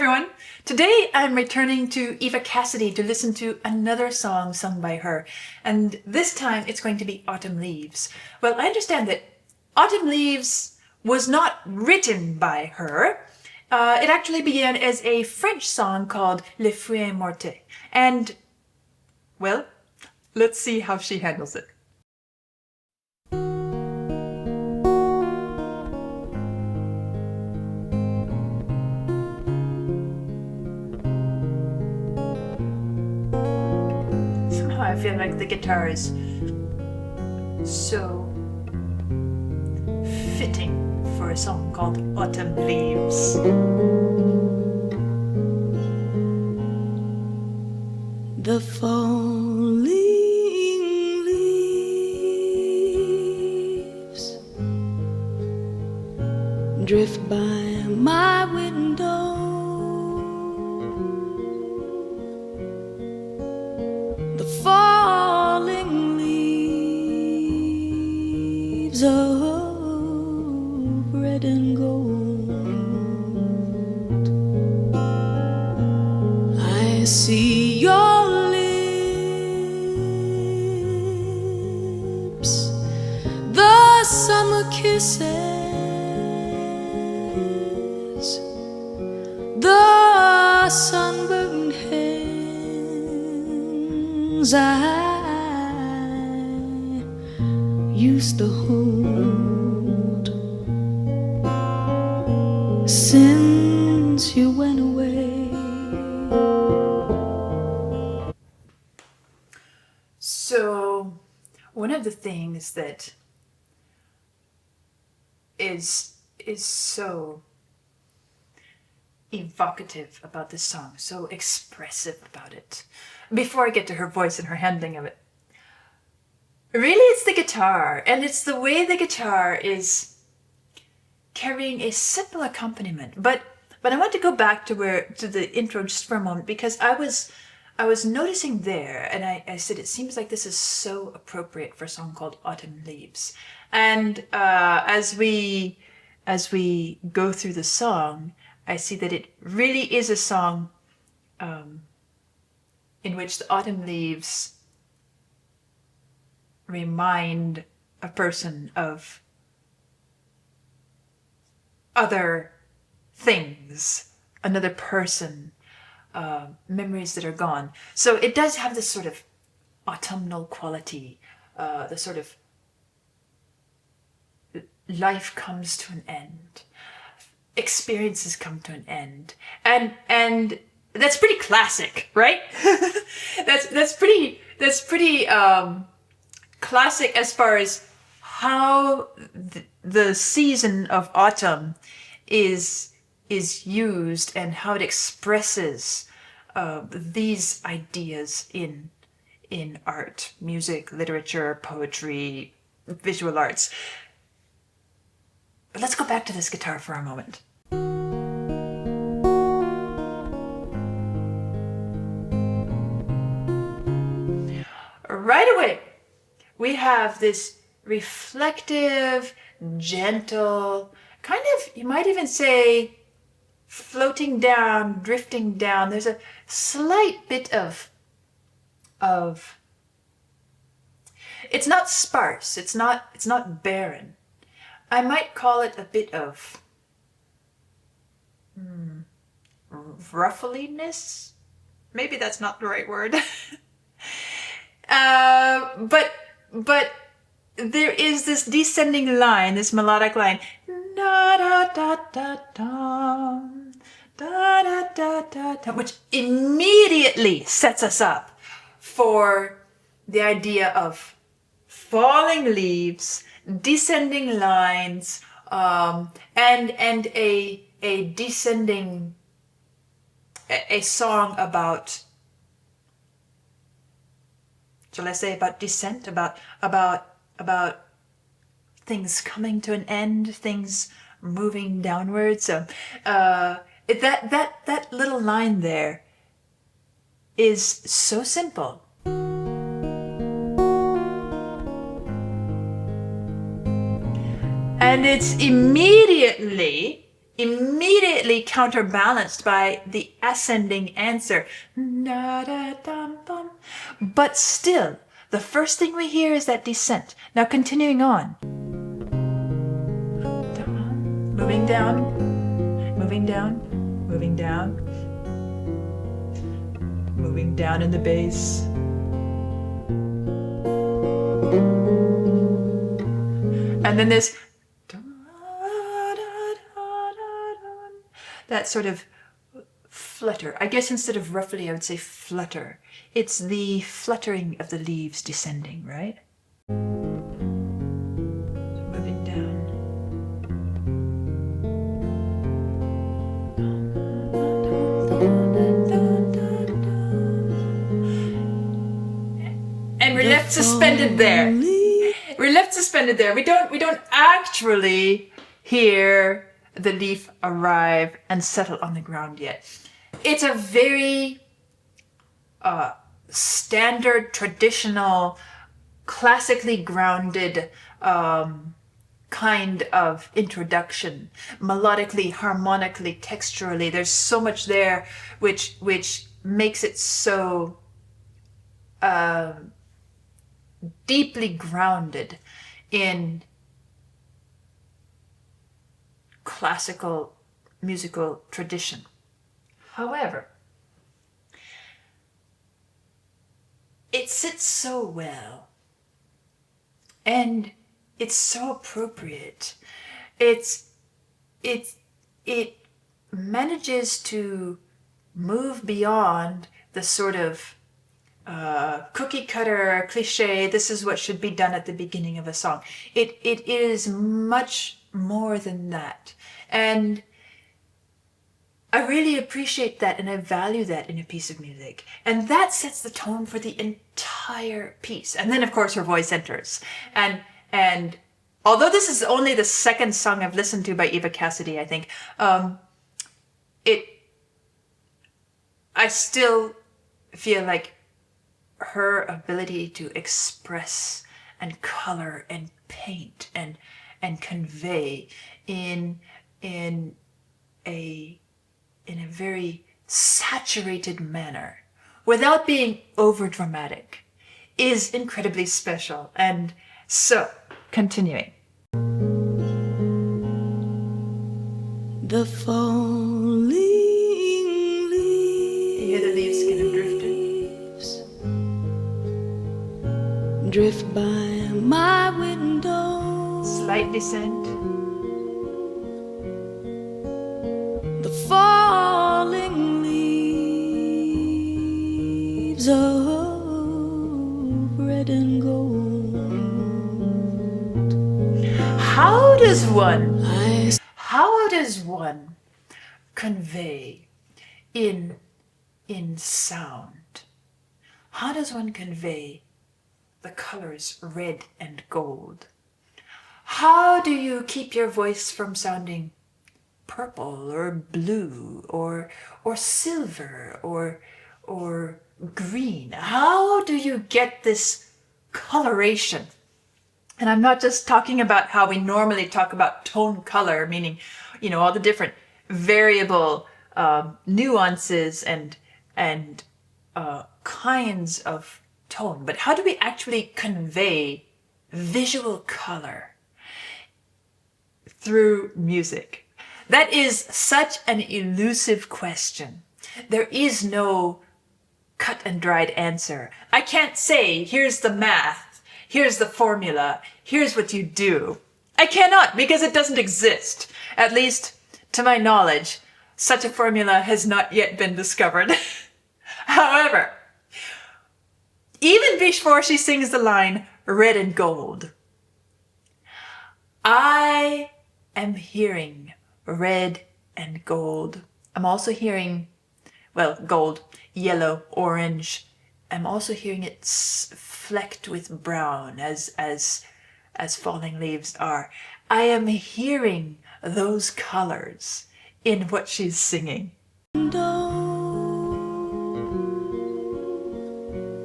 everyone. Today I'm returning to Eva Cassidy to listen to another song sung by her. And this time it's going to be Autumn Leaves. Well, I understand that Autumn Leaves was not written by her. It actually began as a French song called Les Feuilles Mortes. And, well, let's see how she handles it. I feel like the guitar is so fitting for a song called Autumn Leaves. The falling leaves drift by my window. The falling leaves of red and gold. I see your lips, the summer kisses, the sunburned hands I used to hold since you went away. So, one of the things that is so evocative about this song, so expressive about it, before I get to her voice and her handling of it, really it's the guitar, and it's the way the guitar is carrying a simple accompaniment. But I want to go back to the intro just for a moment, because I was noticing there, and I said it seems like this is so appropriate for a song called Autumn Leaves. And as we go through the song, I see that it really is a song in which the autumn leaves remind a person of other things, another person, memories that are gone. So it does have this sort of autumnal quality, the sort of life comes to an end, experiences come to an end, and that's pretty classic, right? that's pretty classic as far as how the season of autumn is used and how it expresses these ideas in art, music, literature, poetry, visual arts. But let's go back to this guitar for a moment. Right away, we have this reflective, gentle, kind of, you might even say, floating down, drifting down. There's a slight bit of it's not sparse, it's not barren. I might call it a bit of ruffliness. Maybe that's not the right word. But there is this descending line, this melodic line, da da da da da da da da da, which immediately sets us up for the idea of falling leaves, descending lines, and a descending, a song about, shall I say, about descent, about things coming to an end, things moving downwards. So that little line there is so simple. And it's immediately immediately counterbalanced by the ascending answer. But still, the first thing we hear is that descent. Now continuing on. Moving down, moving down, moving down, moving down in the bass. And then this, that sort of flutter. I guess instead of roughly, I would say flutter. It's the fluttering of the leaves descending, right? So moving down. And we're left suspended there. We're left suspended there. We don't actually hear the leaf arrive and settle on the ground yet. It's a very standard, traditional, classically grounded kind of introduction. Melodically, harmonically, texturally, there's so much there which makes it so deeply grounded in classical musical tradition. However, it sits so well and it's so appropriate. It manages to move beyond the sort of cookie cutter cliche, this is what should be done at the beginning of a song. It is much more than that. And I really appreciate that and I value that in a piece of music. And that sets the tone for the entire piece. And then of course her voice enters. And although this is only the second song I've listened to by Eva Cassidy, I think, I still feel like her ability to express and color and paint and convey in a very saturated manner without being over dramatic is incredibly special. And so, continuing. The falling leaves. You hear the leaves kind of drifting. Drift by my window. Slight descent. The falling leaves of red and gold. How does one convey in sound? How does one convey the colors red and gold? How do you keep your voice from sounding purple or blue or silver or green? How do you get this coloration? And I'm not just talking about how we normally talk about tone color, meaning, all the different variable nuances and kinds of tone, but how do we actually convey visual color through music? That is such an elusive question. There is no cut and dried answer. I can't say, here's the math, here's the formula, here's what you do. I cannot, because it doesn't exist. At least, to my knowledge, such a formula has not yet been discovered. However, even before she sings the line, red and gold, I am hearing red and gold. I'm also hearing, gold, yellow, orange. I'm also hearing it flecked with brown as falling leaves are. I am hearing those colors in what she's singing.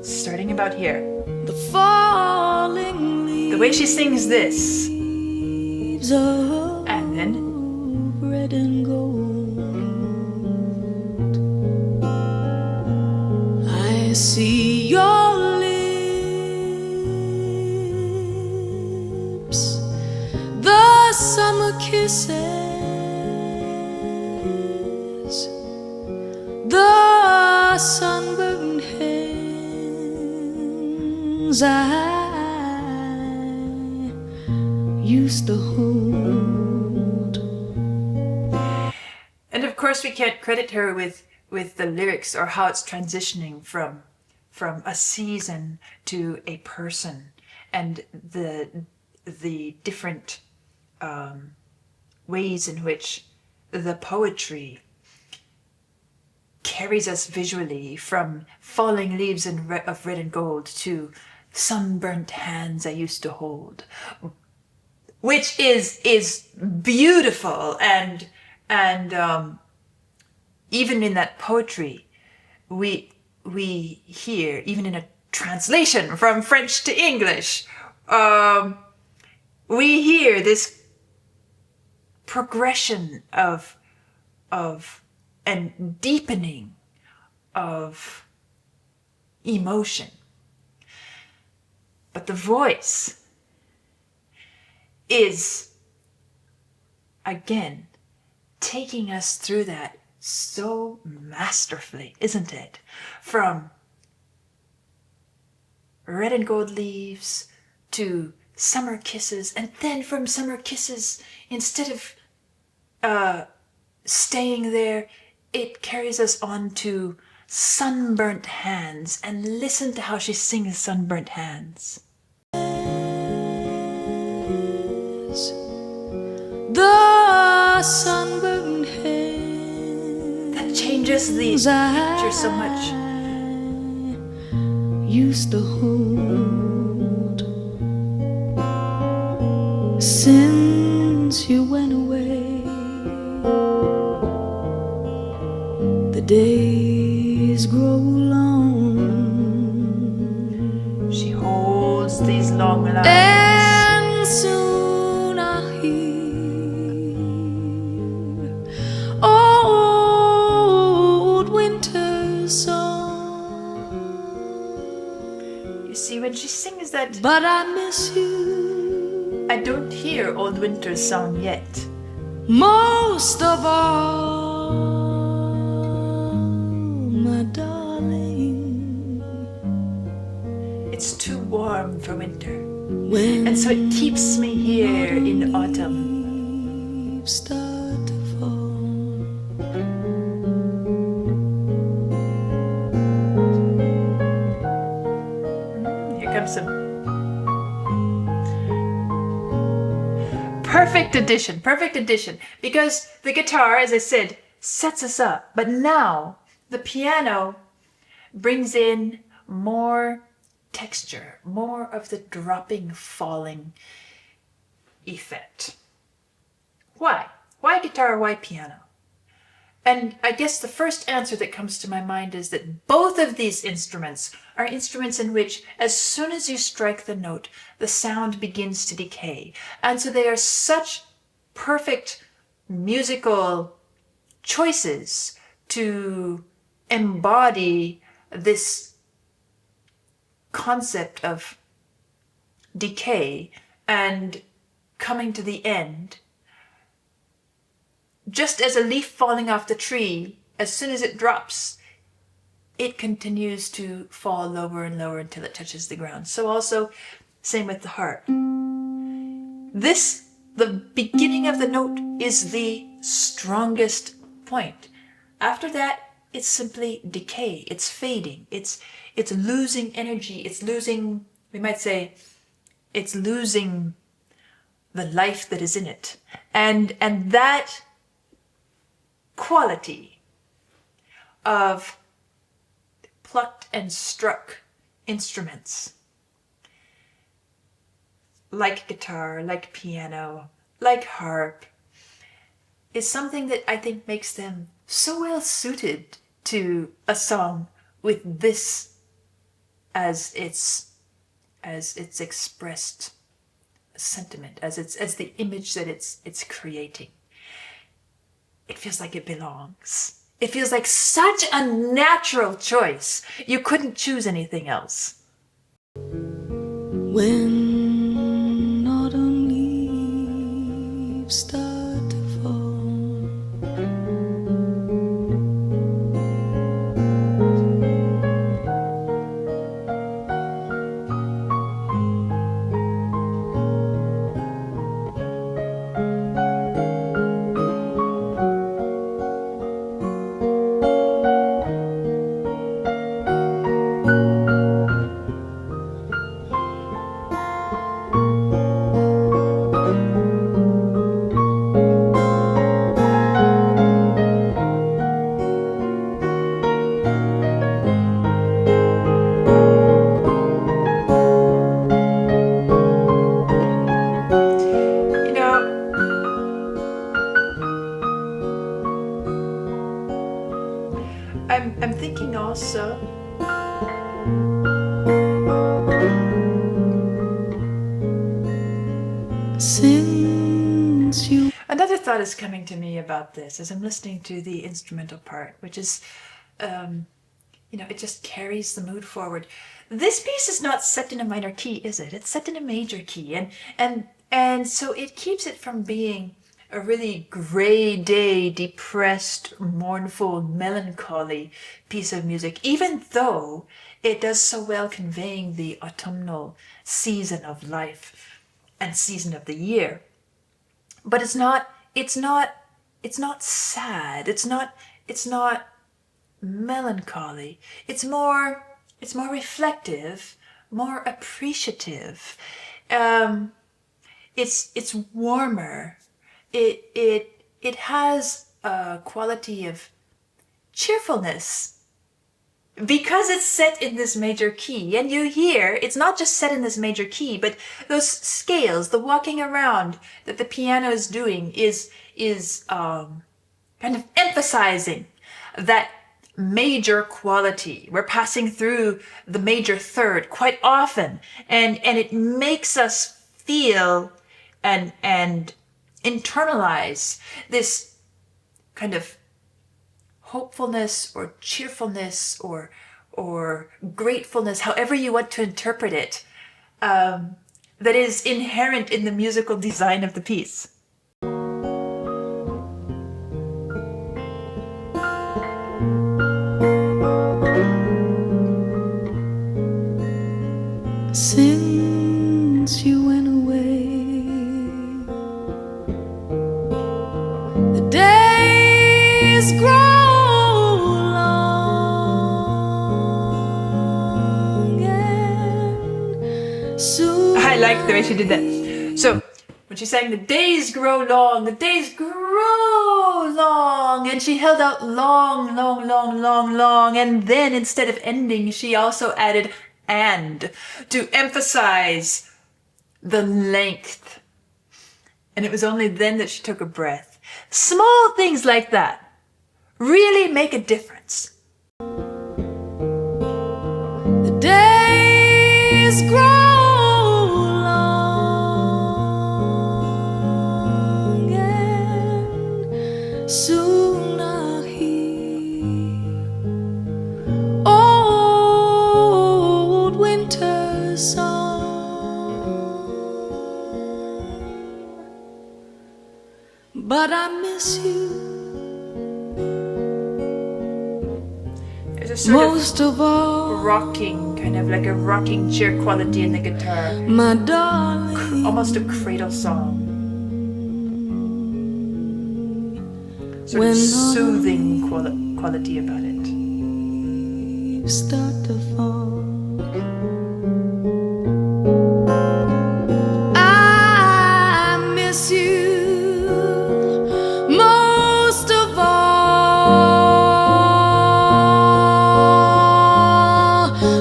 Starting about here. The falling leaves. The way she sings this. And then red and gold. I see your lips, the summer kisses, the sunburned hands I used to hold. And of course we can't credit her with the lyrics or how it's transitioning from a season to a person, and the different ways in which the poetry carries us visually from falling leaves of red and gold to sunburnt hands I used to hold, which is beautiful. And even in that poetry, we hear, even in a translation from French to English, we hear this progression of and deepening of emotion. But the voice is, again, taking us through that so masterfully, isn't it? From red and gold leaves to summer kisses, and then from summer kisses, instead of staying there, it carries us on to sunburnt hands. And listen to how she sings Sunburnt Hands. The sunburned hands That changes the picture so much. Used to hold. Since you went away, the days grow long. She holds these long lines. And soon I'll hear old winter's song. You see, when she sings that, But I miss you I don't hear Old Winter's Song yet. most of all, my darling. It's too warm for winter. When And so it keeps me here in autumn. leaves start to fall. Here comes some perfect addition, because the guitar, as I said, sets us up, but now the piano brings in more texture, more of the dropping, falling effect. Why guitar, why piano? And I guess the first answer that comes to my mind is that both of these instruments are instruments in which, as soon as you strike the note, the sound begins to decay. And so they are such perfect musical choices to embody this concept of decay and coming to the end. Just as a leaf falling off the tree, as soon as it drops, it continues to fall lower and lower until it touches the ground. So also, same with the harp. The beginning of the note is the strongest point. After that, it's simply decay. It's fading. It's losing energy. It's losing, we might say, it's losing the life that is in it. And that quality of plucked and struck instruments, like guitar, like piano, like harp, is something that I think makes them so well suited to a song with this as its expressed sentiment, as the image that it's creating. it feels like it belongs. It feels like such a natural choice. You couldn't choose anything else. When autumn leaves start to fall, You know, I'm thinking also, since you another thought is coming to me about this as I'm listening to the instrumental part, which is, it just carries the mood forward. This piece is not set in a minor key, is it? It's set in a major key, and so it keeps it from being a really gray day, depressed, mournful, melancholy piece of music, even though it does so well conveying the autumnal season of life and season of the year. But it's not sad. It's not melancholy. It's more reflective, more appreciative. It's warmer. It has a quality of cheerfulness because it's set in this major key. And you hear it's not just set in this major key, but those scales, the walking around that the piano is doing is kind of emphasizing that major quality. We're passing through the major third quite often, and it makes us feel and internalize this kind of hopefulness or cheerfulness or gratefulness, however you want to interpret it, that is inherent in the musical design of the piece. Since you went away, the days grow long and soon. I like the way she did that. So when she sang the days grow long, and she held out long, and then instead of ending, she also added and to emphasize the length. And it was only then that she took a breath. Small things like that really make a difference. The days grow long and soon I'll hear old winter song, but I miss you There's a sort most of all, of rocking, kind of like a rocking chair quality in the guitar. my darling. Almost a cradle song. Sort When of soothing quality about it. leaves start to fall, I miss you most of all,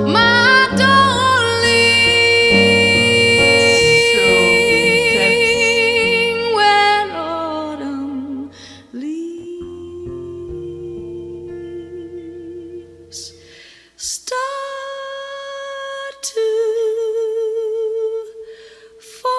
my darling. So intense. When autumn leaves start to fall.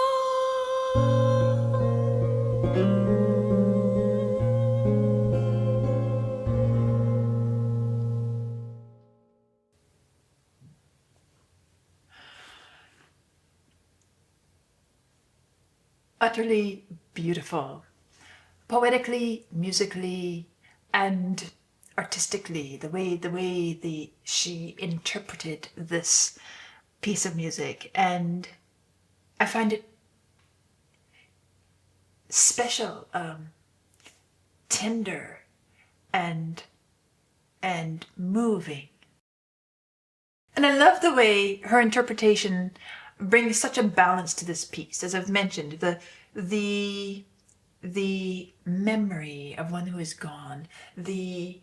utterly beautiful. Poetically, musically, and artistically, the way she interpreted this piece of music, and I find it special, tender, and moving. And I love the way her interpretation brings such a balance to this piece. As I've mentioned, the memory of one who is gone, the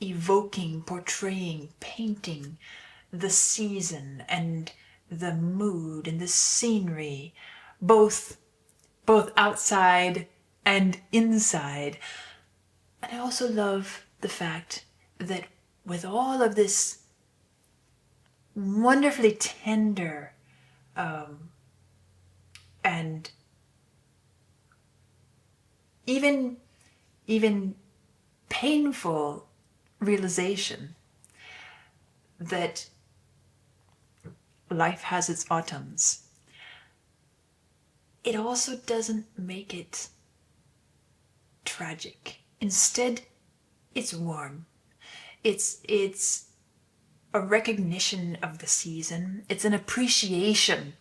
evoking, portraying, painting the season and the mood and the scenery, both outside and inside. And I also love the fact that with all of this wonderfully tender and even painful realization that life has its autumns, it also doesn't make it tragic. Instead, it's warm. It's a recognition of the season. It's an appreciation.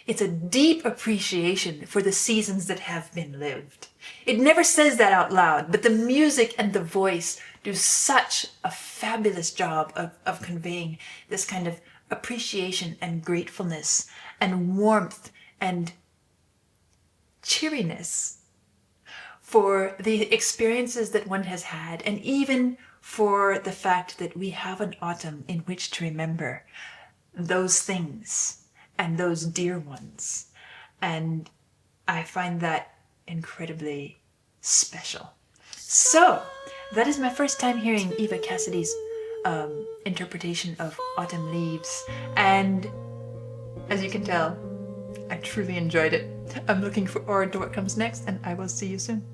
It's a deep appreciation for the seasons that have been lived. It never says that out loud, but the music and the voice do such a fabulous job of conveying this kind of appreciation and gratefulness and warmth and cheeriness for the experiences that one has had, and even for the fact that we have an autumn in which to remember those things and those dear ones. And I find that incredibly special. So that is my first time hearing Eva Cassidy's interpretation of Autumn Leaves, and as you can tell, I truly enjoyed it. I'm looking forward to what comes next, and I will see you soon.